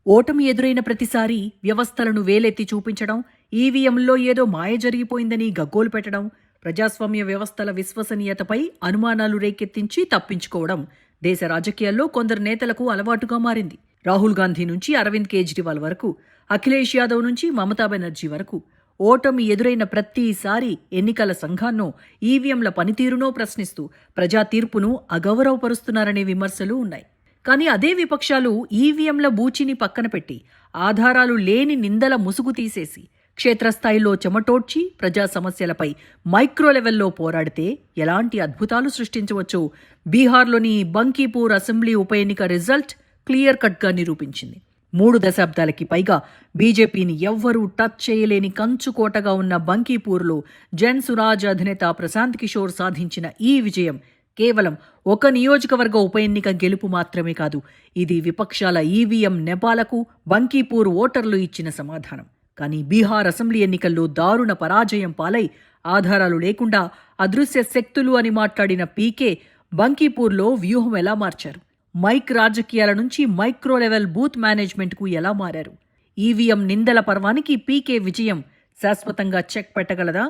ఓటమి ఎదురైన ప్రతిసారి వ్యవస్థలను వేలెత్తి చూపించడం, ఈవీఎంల్లో ఏదో మాయ జరిగిపోయిందని గగ్గోలు పెట్టడం, ప్రజాస్వామ్య వ్యవస్థల విశ్వసనీయతపై అనుమానాలు రేకెత్తించి తప్పించుకోవడం దేశ రాజకీయాల్లో కొందరు నేతలకు అలవాటుగా మారింది. రాహుల్ గాంధీ నుంచి అరవింద్ కేజ్రీవాల్ వరకు, అఖిలేష్ యాదవ్ నుంచి మమతా బెనర్జీ వరకు ఓటమి ఎదురైన ప్రతిసారి ఎన్నికల సంఘాన్నో, ఈవీఎంల పనితీరునో ప్రశ్నిస్తూ ప్రజా తీర్పును అగౌరవపరుస్తున్నారనే విమర్శలు ఉన్నాయి. కానీ అదే విపక్షాలు ఈవీఎంల బూచిని పక్కన పెట్టి ఆధారాలు లేని నిందల ముసుగు తీసేసి క్షేత్రస్థాయిలో చెమటోడ్చి ప్రజా సమస్యలపై మైక్రో లెవెల్లో పోరాడితే ఎలాంటి అద్భుతాలు సృష్టించవచ్చో బీహార్లోని బంకీపూర్ అసెంబ్లీ ఉప ఎన్నిక రిజల్ట్ క్లియర్ కట్గా నిరూపించింది. 3 దశాబ్దాలకి పైగా బీజేపీని ఎవ్వరూ టచ్ చేయలేని కంచుకోటగా ఉన్న బంకీపూర్లో జన్ సురాజ్ అధినేత ప్రశాంత్ కిషోర్ సాధించిన ఈ విజయం కేవలం ఒక నియోజకవర్గ ఉప ఎన్నిక గెలుపు మాత్రమే కాదు, ఇది విపక్షాల ఈవీఎం నెపాలకు బంకీపూర్ ఓటర్లు ఇచ్చిన సమాధానం. కానీ బీహార్ అసెంబ్లీ ఎన్నికల్లో దారుణ పరాజయం పాలై ఆధారాలు లేకుండా అదృశ్య శక్తులు అని మాట్లాడిన పీకే బంకీపూర్లో వ్యూహం ఎలా మార్చారు? మైక్ రాజకీయాల నుంచి మైక్రో లెవెల్ బూత్ మేనేజ్మెంట్కు ఎలా మారారు? ఈవీఎం నిందల పర్వానికి పీకే విజయం శాశ్వతంగా చెక్ పెట్టగలదా?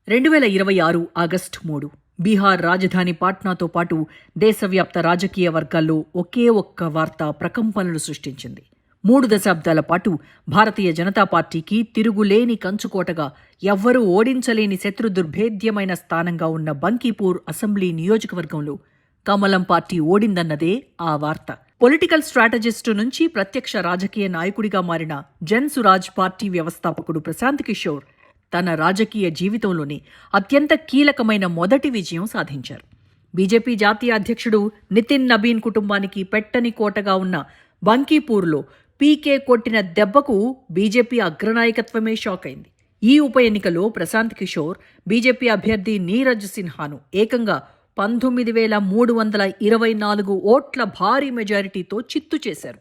2026 ఆగస్టు 3 బీహార్ రాజధాని పాట్నాతో పాటు దేశవ్యాప్త రాజకీయ వర్గాల్లో ఒకే ఒక్క వార్త ప్రకంపనలు సృష్టించింది. 3 దశాబ్దాల పాటు భారతీయ జనతా పార్టీకి తిరుగులేని కంచుకోటగా, ఎవ్వరూ ఓడించలేని శత్రు దుర్భేద్యమైన స్థానంగా ఉన్న బంకీపూర్ అసెంబ్లీ నియోజకవర్గంలో కమలం పార్టీ ఓడిందన్నదే ఆ వార్త. పొలిటికల్ స్ట్రాటజిస్టు నుంచి ప్రత్యక్ష రాజకీయ నాయకుడిగా మారిన జన్ సురాజ్ పార్టీ వ్యవస్థాపకుడు ప్రశాంత్ కిషోర్ తన రాజకీయ జీవితంలోనే అత్యంత కీలకమైన మొదటి విజయం సాధించారు. బీజేపీ జాతీయ అధ్యక్షుడు నితిన్ నబీన్ కుటుంబానికి పెట్టని కోటగా ఉన్న బంకీపూర్లో పీకే కొట్టిన దెబ్బకు బీజేపీ అగ్రనాయకత్వమే షాక్ అయింది. ఈ ఉప ఎన్నికలో ప్రశాంత్ కిషోర్ బీజేపీ అభ్యర్థి నీరజ్ సిన్హాను ఏకంగా 19,324 ఓట్ల భారీ మెజారిటీతో చిత్తు చేశారు.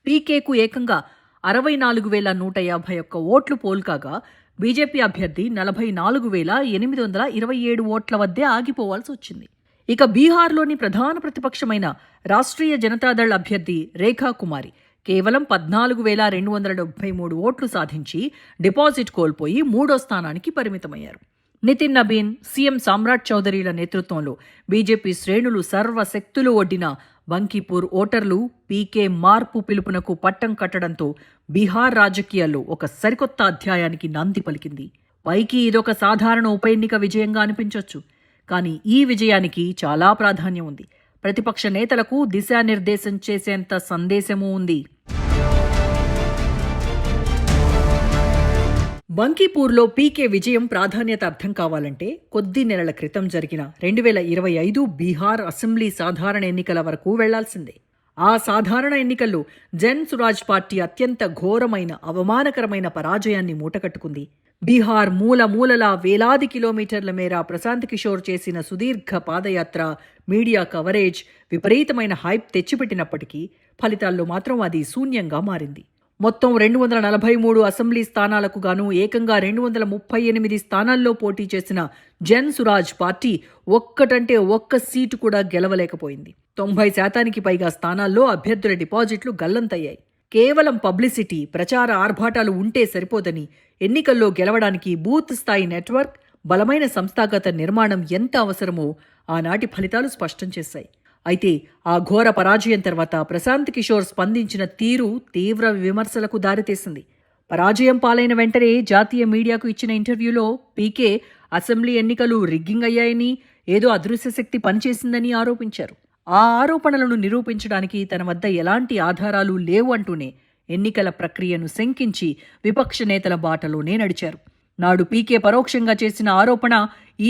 పీకేకు ఏకంగా 64,151 ఓట్లు పోల్కాగా బీజేపీ అభ్యర్థి 44,827 ఓట్ల వద్దే ఆగిపోవాల్సి వచ్చింది. ఇక బీహార్లోని ప్రధాన ప్రతిపక్షమైన రాష్ట్రీయ జనతాదళ్ అభ్యర్థి రేఖా కుమారి కేవలం 14,273 ఓట్లు సాధించి డిపాజిట్ కోల్పోయి 3వ స్థానానికి పరిమితమయ్యారు. నితిన్ నబీన్, సీఎం సామ్రాట్ చౌదరిల నేతృత్వంలో బీజేపీ శ్రేణులు సర్వశక్తులు ఒడ్డిన బంకీపూర్ ఓటర్లు పీకే మార్పు పిలుపునకు పట్టం కట్టడంతో బీహార్ రాజకీయాల్లో ఒక సరికొత్త అధ్యాయానికి నాంది పలికింది. పైకి ఇదొక సాధారణ ఉప ఎన్నిక విజయంగా అనిపించొచ్చు, కానీ ఈ విజయానికి చాలా ప్రాధాన్యం ఉంది. ప్రతిపక్ష నేతలకు దిశానిర్దేశం చేసేంత సందేశమూ ఉంది. బంకీపూర్లో పీకే విజయం ప్రాధాన్యత అర్థం కావాలంటే కొద్ది నెలల క్రితం జరిగిన 2025 బీహార్ అసెంబ్లీ సాధారణ ఎన్నికల వరకు వెళ్లాల్సిందే. ఆ సాధారణ ఎన్నికల్లో జన్ సురాజ్ పార్టీ అత్యంత ఘోరమైన, అవమానకరమైన పరాజయాన్ని మూటకట్టుకుంది. బీహార్ మూలలా వేలాది కిలోమీటర్ల మేర ప్రశాంత్ కిషోర్ చేసిన సుదీర్ఘ పాదయాత్ర, మీడియా కవరేజ్ విపరీతమైన హైప్ తెచ్చిపెట్టినప్పటికీ ఫలితాల్లో మాత్రం అది శూన్యంగా మారింది. మొత్తం 243 అసెంబ్లీ స్థానాలకు గాను ఏకంగా 238 స్థానాల్లో పోటీ చేసిన జన్ సురాజ్ పార్టీ ఒక్కటంటే ఒక్క సీటు కూడా గెలవలేకపోయింది. 90% పైగా స్థానాల్లో అభ్యర్థుల డిపాజిట్లు గల్లంతయ్యాయి. కేవలం పబ్లిసిటీ, ప్రచార ఆర్భాటాలు ఉంటే సరిపోదని ఎన్నికల్లో గెలవడానికి బూత్ స్థాయి నెట్వర్క్, బలమైన సంస్థాగత నిర్మాణం ఎంత అవసరమో ఆనాటి ఫలితాలు స్పష్టం చేశాయి. అయితే ఆ ఘోర పరాజయం తర్వాత ప్రశాంత్ కిషోర్ స్పందించిన తీరు తీవ్ర విమర్శలకు దారితీసింది. పరాజయం పాలైన వెంటనే జాతీయ మీడియాకు ఇచ్చిన ఇంటర్వ్యూలో పీకే అసెంబ్లీ ఎన్నికలు రిగ్గింగ్ అయ్యాయని, ఏదో అదృశ్య శక్తి పనిచేసిందని ఆరోపించారు. ఆ ఆరోపణలను నిరూపించడానికి తన వద్ద ఎలాంటి ఆధారాలు లేవు అంటూనే ఎన్నికల ప్రక్రియను శంకించి విపక్ష నేతల బాటలోనే నడిచారు. నాడు పీకే పరోక్షంగా చేసిన ఆరోపణ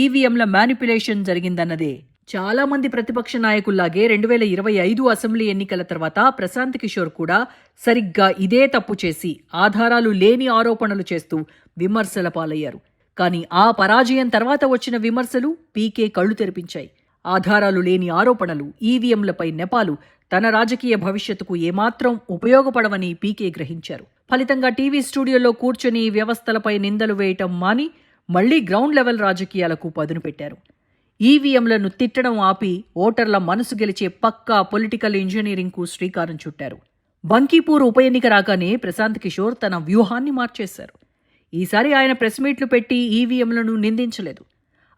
ఈవీఎంల మ్యానిపులేషన్ జరిగిందన్నదే. చాలా మంది ప్రతిపక్ష నాయకుల్లాగే 2025 అసెంబ్లీ ఎన్నికల తర్వాత ప్రశాంత్ కిషోర్ కూడా సరిగ్గా ఇదే తప్పు చేసి ఆధారాలు లేని ఆరోపణలు చేస్తూ విమర్శల పాలయ్యారు. కానీ ఆ పరాజయం తర్వాత వచ్చిన విమర్శలు పీకే కళ్ళు తెరిపించాయి. ఆధారాలు లేని ఆరోపణలు, ఈవీఎంలపై నెపాలు తన రాజకీయ భవిష్యత్తుకు ఏమాత్రం ఉపయోగపడవని పీకే గ్రహించారు. ఫలితంగా టీవీ స్టూడియోలో కూర్చొని వ్యవస్థలపై నిందలు వేయటం మాని మళ్లీ గ్రౌండ్ లెవెల్ రాజకీయాలకు పదును పెట్టారు. ఈవీఎంలను తిట్టడం ఆపి ఓటర్ల మనసు గెలిచే పక్కా పొలిటికల్ ఇంజనీరింగ్కు శ్రీకారం చుట్టారు. బంకీపూర్ ఉప ఎన్నిక రాగానే ప్రశాంత్ కిషోర్ తన వ్యూహాన్ని మార్చేశారు. ఈసారి ఆయన ప్రెస్ మీట్లు పెట్టి ఈవీఎంలను నిందించలేదు.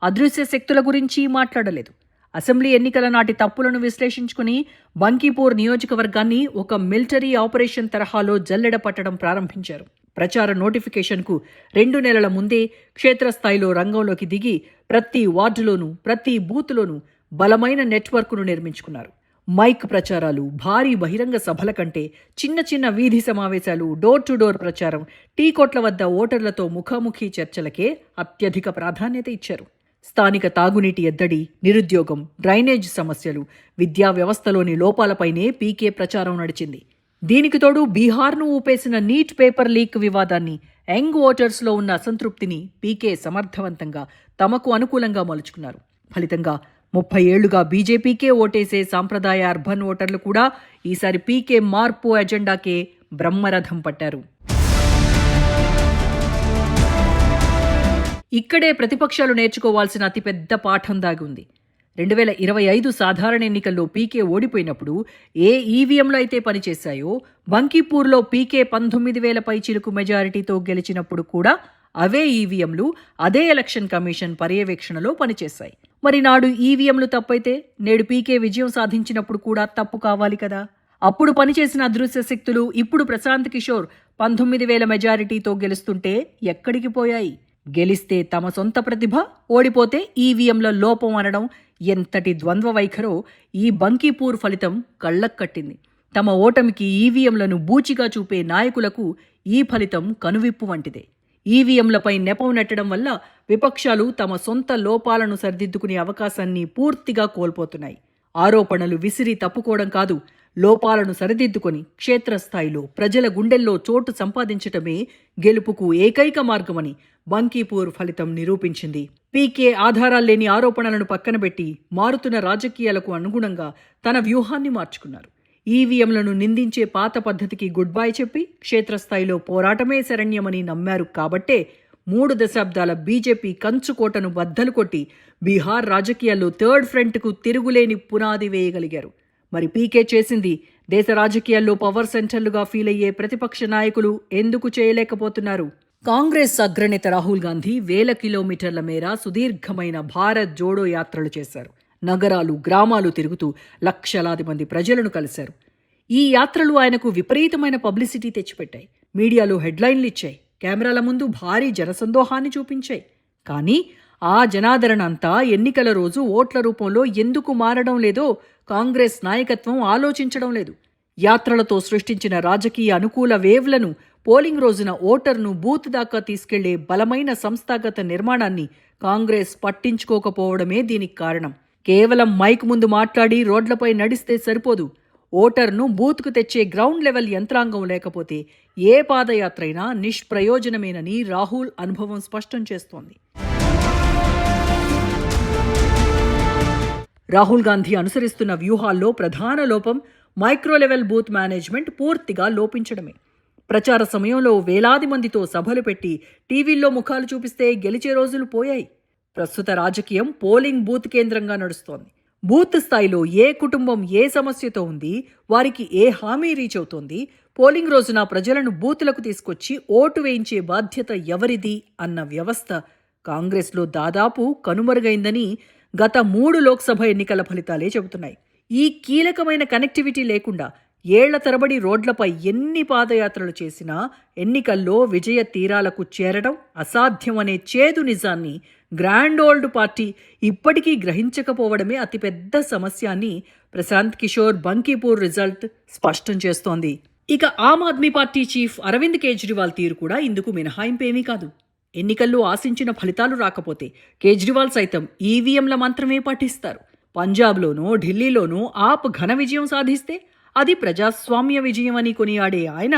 అదృశ్య శక్తుల గురించి మాట్లాడలేదు. అసెంబ్లీ ఎన్నికల నాటి తప్పులను విశ్లేషించుకుని బంకీపూర్ నియోజకవర్గాన్ని ఒక మిలిటరీ ఆపరేషన్ తరహాలో జల్లెడ పట్టడం ప్రారంభించారు. ప్రచార నోటిఫికేషన్కు 2 నెలల ముందే క్షేత్రస్థాయిలో రంగంలోకి దిగి ప్రతి వార్డులోనూ ప్రతి బూత్లోనూ బలమైన నెట్వర్క్ను నిర్మించుకున్నారు. మైక్ ప్రచారాలు, భారీ బహిరంగ సభల కంటే చిన్న చిన్న వీధి సమావేశాలు, డోర్ టు డోర్ ప్రచారం, టీ కొట్ల వద్ద ఓటర్లతో ముఖాముఖి చర్చలకే అత్యధిక ప్రాధాన్యత ఇచ్చారు. స్థానిక తాగునీటి ఎద్దడి, నిరుద్యోగం, డ్రైనేజ్ సమస్యలు, విద్యా వ్యవస్థలోని లోపాలపైనే పీకే ప్రచారం నడిచింది. దీనికి తోడు బీహార్ను ఊపేసిన నీట్ పేపర్ లీక్ వివాదాన్ని, యంగ్ ఓటర్స్లో ఉన్న అసంతృప్తిని పీకే సమర్థవంతంగా తమకు అనుకూలంగా మలుచుకున్నారు. ఫలితంగా 30 ఏళ్లుగా బీజేపీకే ఓటేసే సాంప్రదాయ అర్బన్ ఓటర్లు కూడా ఈసారి పీకే మార్పు ఎజెండాకే బ్రహ్మరథం పట్టారు. ఇక్కడే ప్రతిపక్షాలు నేర్చుకోవాల్సిన అతిపెద్ద పాఠం దాగి ఉంది. 2025 సాధారణ ఎన్నికల్లో పీకే ఓడిపోయినప్పుడు ఏ ఈవీఎంలు అయితే పనిచేశాయో, బంకీపూర్లో పీకే 19,000 పైచిలుకు మెజారిటీతో గెలిచినప్పుడు కూడా అవే ఈవీఎంలు అదే ఎలక్షన్ కమిషన్ పర్యవేక్షణలో పనిచేశాయి. మరి నాడు ఈవీఎంలు తప్పైతే నేడు పీకే విజయం సాధించినప్పుడు కూడా తప్పు కావాలి కదా. అప్పుడు పనిచేసిన అదృశ్య శక్తులు ఇప్పుడు ప్రశాంత్ కిషోర్ 19,000 మెజారిటీతో గెలుస్తుంటే ఎక్కడికి పోయాయి? గెలిస్తే తమ సొంత ప్రతిభ, ఓడిపోతే ఈవీఎంల లోపం అనడం ఎంతటి ద్వంద్వ వైఖరో ఈ బంకీపూర్ ఫలితం కళ్లక్కట్టింది. తమ ఓటమికి ఈవీఎంలను బూచిగా చూపే నాయకులకు ఈ ఫలితం కనువిప్పు వంటిదే. ఈవీఎంలపై నెపం నెట్టడం వల్ల విపక్షాలు తమ సొంత లోపాలను సరిదిద్దుకునే అవకాశాన్ని పూర్తిగా కోల్పోతున్నాయి. ఆరోపణలు విసిరి తప్పుకోవడం కాదు, లోపాలను సరిదిద్దుకొని క్షేత్రస్థాయిలో ప్రజల గుండెల్లో చోటు సంపాదించటమే గెలుపుకు ఏకైక మార్గమని బంకీపూర్ ఫలితం నిరూపించింది. పీకే ఆధారాల్లేని ఆరోపణలను పక్కనబెట్టి మారుతున్న రాజకీయాలకు అనుగుణంగా తన వ్యూహాన్ని మార్చుకున్నారు. ఈవీఎంలను నిందించే పాత పద్ధతికి గుడ్ బై చెప్పి క్షేత్రస్థాయిలో పోరాటమే శరణ్యమని నమ్మారు. కాబట్టే 3 దశాబ్దాల బీజేపీ కంచుకోటను బద్దలు కొట్టి బీహార్ రాజకీయాల్లో థర్డ్ ఫ్రంట్కు తిరుగులేని పునాది వేయగలిగారు. మరి పీకే చేసింది దేశ రాజకీయాల్లో పవర్ సెంటర్లుగా ఫీల్ అయ్యే ప్రతిపక్ష నాయకులు ఎందుకు చేయలేకపోతున్నారు? కాంగ్రెస్ అగ్రనేత రాహుల్ గాంధీ 1000 కిలోమీటర్ల మేర సుదీర్ఘమైన భారత్ జోడో యాత్రలు చేశారు. నగరాలు, గ్రామాలు తిరుగుతూ లక్షలాది మంది ప్రజలను కలిశారు. ఈ యాత్రలు ఆయనకు విపరీతమైన పబ్లిసిటీ తెచ్చిపెట్టాయి. మీడియాలో హెడ్లైన్లు ఇచ్చాయి. కెమెరాల ముందు భారీ జనసందోహాన్ని చూపించాయి. కానీ ఆ జనాదరణ అంతా ఎన్నికల రోజు ఓట్ల రూపంలో ఎందుకు మారడం లేదో కాంగ్రెస్ నాయకత్వం ఆలోచించడం లేదు. యాత్రలతో సృష్టించిన రాజకీయ అనుకూల వేవ్లను, పోలింగ్ రోజున ఓటర్ను బూత్ దాకా తీసుకెళ్లే బలమైన సంస్థాగత నిర్మాణాన్ని కాంగ్రెస్ పట్టించుకోకపోవడమే దీనికి కారణం. కేవలం మైక్ ముందు మాట్లాడి రోడ్లపై నడిస్తే సరిపోదు. ఓటర్ను బూత్కు తెచ్చే గ్రౌండ్ లెవెల్ యంత్రాంగం లేకపోతే ఏ పాదయాత్ర అయినా నిష్ప్రయోజనమేనని రాహుల్ అనుభవం స్పష్టం చేస్తోంది. రాహుల్ గాంధీ అనుసరిస్తున్న వ్యూహాల్లో ప్రధాన లోపం మైక్రో లెవెల్ బూత్ మేనేజ్మెంట్ పూర్తిగా లోపించడమే. ప్రచార సమయంలో వేలాది మందితో సభలు పెట్టి టీవీల్లో ముఖాలు చూపిస్తే గెలిచే రోజులు పోయాయి. ప్రస్తుత రాజకీయం పోలింగ్ బూత్ కేంద్రంగా నడుస్తోంది. బూత్ స్థాయిలో ఏ కుటుంబం ఏ సమస్యతో ఉంది, వారికి ఏ హామీ రీచ్ అవుతోంది, పోలింగ్ రోజున ప్రజలను బూతులకు తీసుకొచ్చి ఓటు వేయించే బాధ్యత ఎవరిది అన్న వ్యవస్థ కాంగ్రెస్లో దాదాపు కనుమరుగైందని గత 3 లోక్సభ ఎన్నికల ఫలితాలే చెబుతున్నాయి. ఈ కీలకమైన కనెక్టివిటీ లేకుండా ఏళ్ల తరబడి రోడ్లపై ఎన్ని పాదయాత్రలు చేసినా ఎన్నికల్లో విజయ తీరాలకు చేరడం అసాధ్యమనే చేదు నిజాన్ని గ్రాండ్ ఓల్డ్ పార్టీ ఇప్పటికీ గ్రహించకపోవడమే అతిపెద్ద సమస్య అని ప్రశాంత్ కిషోర్ బంకీపూర్ రిజల్ట్ స్పష్టం చేస్తోంది. ఇక ఆమ్ ఆద్మీ పార్టీ చీఫ్ అరవింద్ కేజ్రీవాల్ తీరు కూడా ఇందుకు మినహాయింపేమీ కాదు. ఎన్నికల్లో ఆశించిన ఫలితాలు రాకపోతే కేజ్రీవాల్ సైతం ఈవీఎంల మంత్రమే పఠిస్తారు. పంజాబ్లోనో ఢిల్లీలోనో ఆప్ ఘన విజయం సాధిస్తే అది ప్రజాస్వామ్య విజయం అని కొనియాడే ఆయన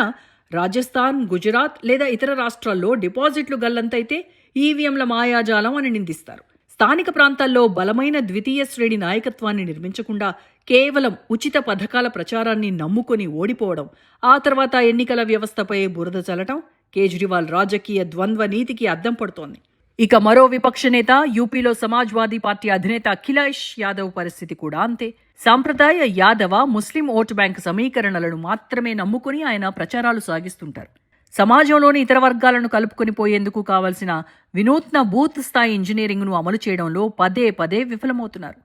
రాజస్థాన్, గుజరాత్ లేదా ఇతర రాష్ట్రాల్లో డిపాజిట్లు గల్లంతైతే ఈవీఎంల మాయాజాలం అని నిందిస్తారు. స్థానిక ప్రాంతాల్లో బలమైన ద్వితీయ శ్రేణి నాయకత్వాన్ని నిర్మించకుండా కేవలం ఉచిత పథకాల ప్రచారాన్ని నమ్ముకొని ఓడిపోవడం, ఆ తర్వాత ఎన్నికల వ్యవస్థపై బురద చల్లటం కేజ్రీవాల్ రాజకీయ ద్వంద్వ నీతికి అద్దం పడుతోంది. ఇక మరో విపక్ష నేత యూపీలో సమాజ్వాదీ పార్టీ అధినేత అఖిలేష్ యాదవ్ పరిస్థితి కూడా అంతే. సాంప్రదాయ యాదవ ముస్లిం ఓటు బ్యాంక్ సమీకరణలను మాత్రమే నమ్ముకుని ఆయన ప్రచారాలు సాగిస్తుంటారు. సమాజంలోని ఇతర వర్గాలను కలుపుకొని పోయేందుకు కావలసిన వినూత్న బూత్ స్థాయి ఇంజనీరింగ్ను అమలు చేయడంలో పదే పదే విఫలమవుతున్నారు.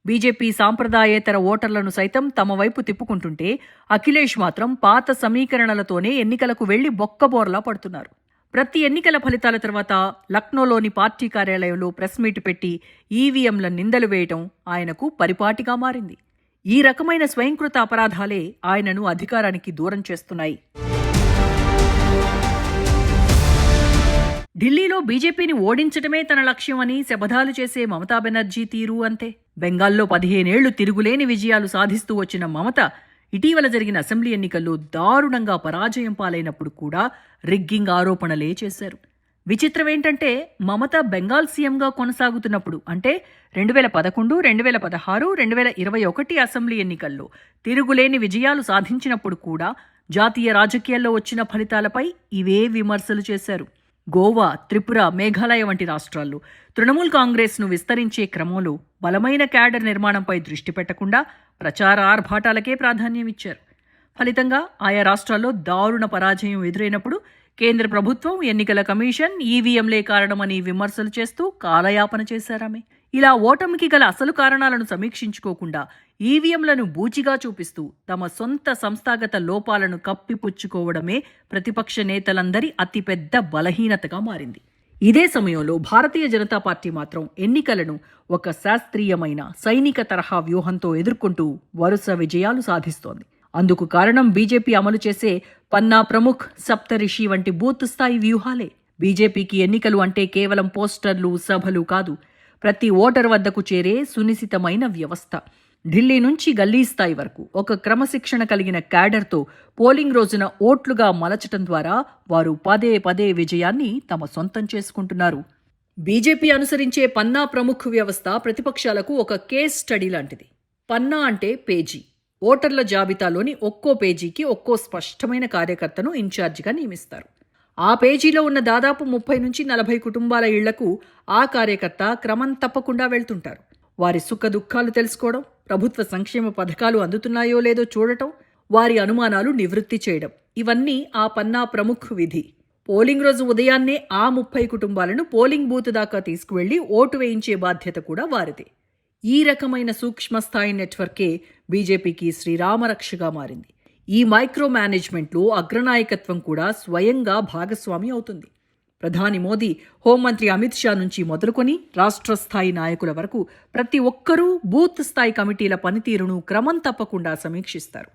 బీజేపీ సాంప్రదాయేతర ఓటర్లను సైతం తమ వైపు తిప్పుకుంటుంటే అఖిలేష్ మాత్రం పాత సమీకరణలతోనే ఎన్నికలకు వెళ్లి బొక్కబోర్లా పడుతున్నారు. ప్రతి ఎన్నికల ఫలితాల తర్వాత లక్నోలోని పార్టీ కార్యాలయంలో ప్రెస్ మీట్ పెట్టి ఈవీఎంల నిందలు వేయటం ఆయనకు పరిపాటిగా మారింది. ఈ రకమైన స్వయంకృత అపరాధాలే ఆయనను అధికారానికి దూరం చేస్తున్నాయి. ఢిల్లీలో బీజేపీని ఓడించడమే తన లక్ష్యమని శపథాలు చేసే మమతా బెనర్జీ తీరు అంతే. బెంగాల్లో 15 ఏళ్లు తిరుగులేని విజయాలు సాధిస్తూ వచ్చిన మమత ఇటీవల జరిగిన అసెంబ్లీ ఎన్నికల్లో దారుణంగా పరాజయం పాలైనప్పుడు కూడా రిగ్గింగ్ ఆరోపణలే చేశారు. విచిత్రమేంటంటే మమత బెంగాల్ సీఎంగా కొనసాగుతున్నప్పుడు అంటే 2011, 2016, 2021 అసెంబ్లీ ఎన్నికల్లో తిరుగులేని విజయాలు సాధించినప్పుడు కూడా జాతీయ రాజకీయాల్లో వచ్చిన ఫలితాలపై ఇవే విమర్శలు చేశారు. గోవా, త్రిపుర, మేఘాలయ వంటి రాష్ట్రాల్లో తృణమూల్ కాంగ్రెస్ను విస్తరించే క్రమంలో బలమైన క్యాడర్ నిర్మాణంపై దృష్టి పెట్టకుండా ప్రచార ఆర్భాటాలకే ప్రాధాన్యమిచ్చారు. ఫలితంగా ఆయా రాష్ట్రాల్లో దారుణ పరాజయం ఎదురైనప్పుడు కేంద్ర ప్రభుత్వం, ఎన్నికల కమిషన్ ఈవీఎంలే కారణమని విమర్శలు చేస్తూ కాలయాపన చేశారామె. ఇలా ఓటమికి గల అసలు కారణాలను సమీక్షించుకోకుండా ఈవీఎంలను బూచిగా చూపిస్తూ తమ సొంత సంస్థాగత లోపాలను కప్పిపుచ్చుకోవడమే ప్రతిపక్ష నేతలందరి అతిపెద్ద బలహీనతగా మారింది. ఇదే సమయంలో భారతీయ జనతా పార్టీ మాత్రం ఎన్నికలను ఒక శాస్త్రీయమైన సైనిక తరహా వ్యూహంతో ఎదుర్కొంటూ వరుస విజయాలు సాధిస్తోంది. అందుకు కారణం బీజేపీ అమలు చేసే పన్నా ప్రముఖ్, సప్తరిషి వంటి బూత్ స్థాయి వ్యూహాలే. బీజేపీకి ఎన్నికలు అంటే కేవలం పోస్టర్లు, సభలు కాదు, ప్రతి ఓటరు వద్దకు చేరే సునిశితమైన వ్యవస్థ. ఢిల్లీ నుంచి గల్లీ స్థాయి వరకు ఒక క్రమశిక్షణ కలిగిన క్యాడర్తో పోలింగ్ రోజున ఓట్లుగా మలచటం ద్వారా వారు పదే పదే విజయాన్ని తమ సొంతం చేసుకుంటున్నారు. బీజేపీ అనుసరించే పన్నా ప్రముఖ్ వ్యవస్థ ప్రతిపక్షాలకు ఒక కేస్ స్టడీ లాంటిది. పన్నా అంటే పేజీ. ఓటర్ల జాబితాలోని ఒక్కో పేజీకి ఒక్కో స్పష్టమైన కార్యకర్తను ఇన్ఛార్జిగా నియమిస్తారు. ఆ పేజీలో ఉన్న దాదాపు 30 నుంచి 40 కుటుంబాల ఇళ్లకు ఆ కార్యకర్త క్రమం తప్పకుండా వెళ్తుంటారు. వారి సుఖ దుఃఖాలు తెలుసుకోవడం, ప్రభుత్వ సంక్షేమ పథకాలు అందుతున్నాయో లేదో చూడటం, వారి అనుమానాలు నివృత్తి చేయడం, ఇవన్నీ ఆ పన్నా ప్రముఖ్ విధి. పోలింగ్ రోజు ఉదయాన్నే ఆ 30 కుటుంబాలను పోలింగ్ బూత్ దాకా తీసుకువెళ్లి ఓటు వేయించే బాధ్యత కూడా వారిదే. ఈ రకమైన సూక్ష్మస్థాయి నెట్వర్కే బీజేపీకి శ్రీరామరక్షగా మారింది. ఈ మైక్రో మేనేజ్మెంట్లో అగ్రనాయకత్వం కూడా స్వయంగా భాగస్వామి అవుతుంది. ప్రధాని మోదీ, హోంమంత్రి అమిత్ షా నుంచి మొదలుకొని రాష్ట్ర స్థాయి నాయకుల వరకు ప్రతి ఒక్కరూ బూత్ స్థాయి కమిటీల పనితీరును క్రమం తప్పకుండా సమీక్షిస్తారు.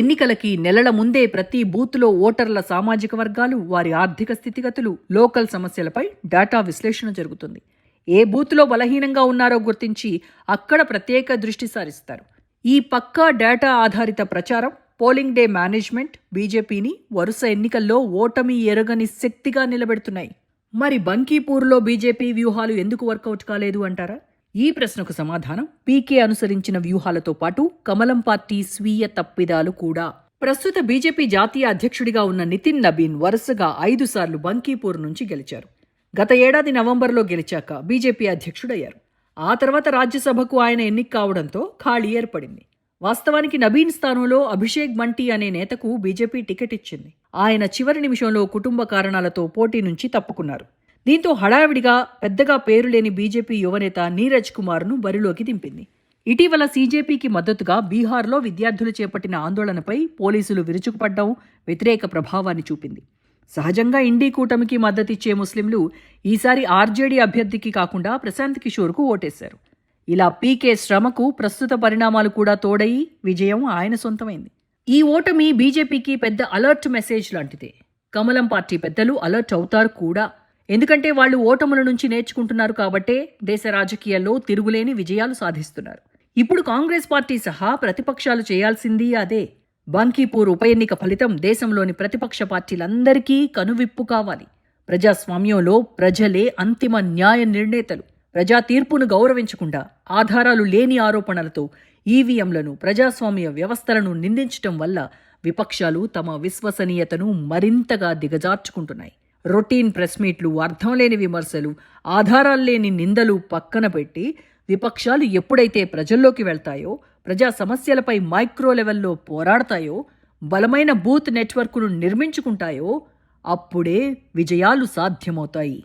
ఎన్నికలకి నెలల ముందే ప్రతి బూత్లో ఓటర్ల సామాజిక వర్గాలు, వారి ఆర్థిక స్థితిగతులు, లోకల్ సమస్యలపై డేటా విశ్లేషణ జరుగుతుంది. ఏ బూత్లో బలహీనంగా ఉన్నారో గుర్తించి అక్కడ ప్రత్యేక దృష్టి సారిస్తారు. ఈ పక్కా డేటా ఆధారిత ప్రచారం, పోలింగ్ డే మేనేజ్మెంట్ బీజేపీని వరుస ఎన్నికల్లో ఓటమి ఎరగని శక్తిగా నిలబెడుతున్నాయి. మరి బంకీపూర్లో బీజేపీ వ్యూహాలు ఎందుకు వర్కౌట్ కాలేదు అంటారా? ఈ ప్రశ్నకు సమాధానం పీకే అనుసరించిన వ్యూహాలతో పాటు కమలం పార్టీ స్వీయ తప్పిదాలు కూడా. ప్రస్తుత బీజేపీ జాతీయ అధ్యక్షుడిగా ఉన్న నితిన్ నబీన్ వరుసగా 5 సార్లు బంకీపూర్ నుంచి గెలిచారు. గత ఏడాది నవంబర్లో గెలిచాక బీజేపీ అధ్యక్షుడయ్యారు. ఆ తర్వాత రాజ్యసభకు ఆయన ఎన్నిక కావడంతో ఖాళీ ఏర్పడింది. వాస్తవానికి నబీన్ స్థానంలో అభిషేక్ బంటి అనే నేతకు బీజేపీ టికెట్ ఇచ్చింది. ఆయన చివరి నిమిషంలో కుటుంబ కారణాలతో పోటీ నుంచి తప్పుకున్నారు. దీంతో హడావిడిగా పెద్దగా పేరులేని బీజేపీ యువనేత నీరజ్ కుమార్ను బరిలోకి దింపింది. ఇటీవల సీజేపీకి మద్దతుగా బీహార్లో విద్యార్థులు చేపట్టిన ఆందోళనపై పోలీసులు విరుచుకుపడ్డం వ్యతిరేక ప్రభావాన్ని చూపింది. సహజంగా ఇండీ కూటమికి మద్దతిచ్చే ముస్లింలు ఈసారి ఆర్జేడీ అభ్యర్థికి కాకుండా ప్రశాంత్ కిషోర్కు ఓటేశారు. ఇలా పీకే శ్రమకు ప్రస్తుత పరిణామాలు కూడా తోడయి విజయం ఆయన సొంతమైంది. ఈ ఓటమి బీజేపీకి పెద్ద అలర్ట్ మెసేజ్ లాంటిదే. కమలం పార్టీ పెద్దలు అలర్ట్ అవుతారు కూడా. ఎందుకంటే వాళ్ళు ఓటముల నుంచి నేర్చుకుంటున్నారు కాబట్టే దేశ రాజకీయాల్లో తిరుగులేని విజయాలు సాధిస్తున్నారు. ఇప్పుడు కాంగ్రెస్ పార్టీ సహా ప్రతిపక్షాలు చేయాల్సింది అదే. బంకీపూర్ ఉప ఎన్నిక ఫలితం దేశంలోని ప్రతిపక్ష పార్టీలందరికీ కనువిప్పు కావాలి. ప్రజాస్వామ్యంలో ప్రజలే అంతిమ న్యాయ నిర్ణేతలు. ప్రజా తీర్పును గౌరవించకుండా ఆధారాలు లేని ఆరోపణలతో ఈవీఎంలను, ప్రజాస్వామ్య వ్యవస్థలను నిందించటం వల్ల విపక్షాలు తమ విశ్వసనీయతను మరింతగా దిగజార్చుకుంటున్నాయి. రొటీన్ ప్రెస్ మీట్లు, అర్థం లేని విమర్శలు, ఆధారాలు లేని నిందలు పక్కన పెట్టి విపక్షాలు ఎప్పుడైతే ప్రజల్లోకి వెళ్తాయో, ప్రజా సమస్యలపై మైక్రో లెవెల్లో పోరాడతాయో, బలమైన బూత్ నెట్వర్క్ను నిర్మించుకుంటాయో అప్పుడే విజయాలు సాధ్యమవుతాయి.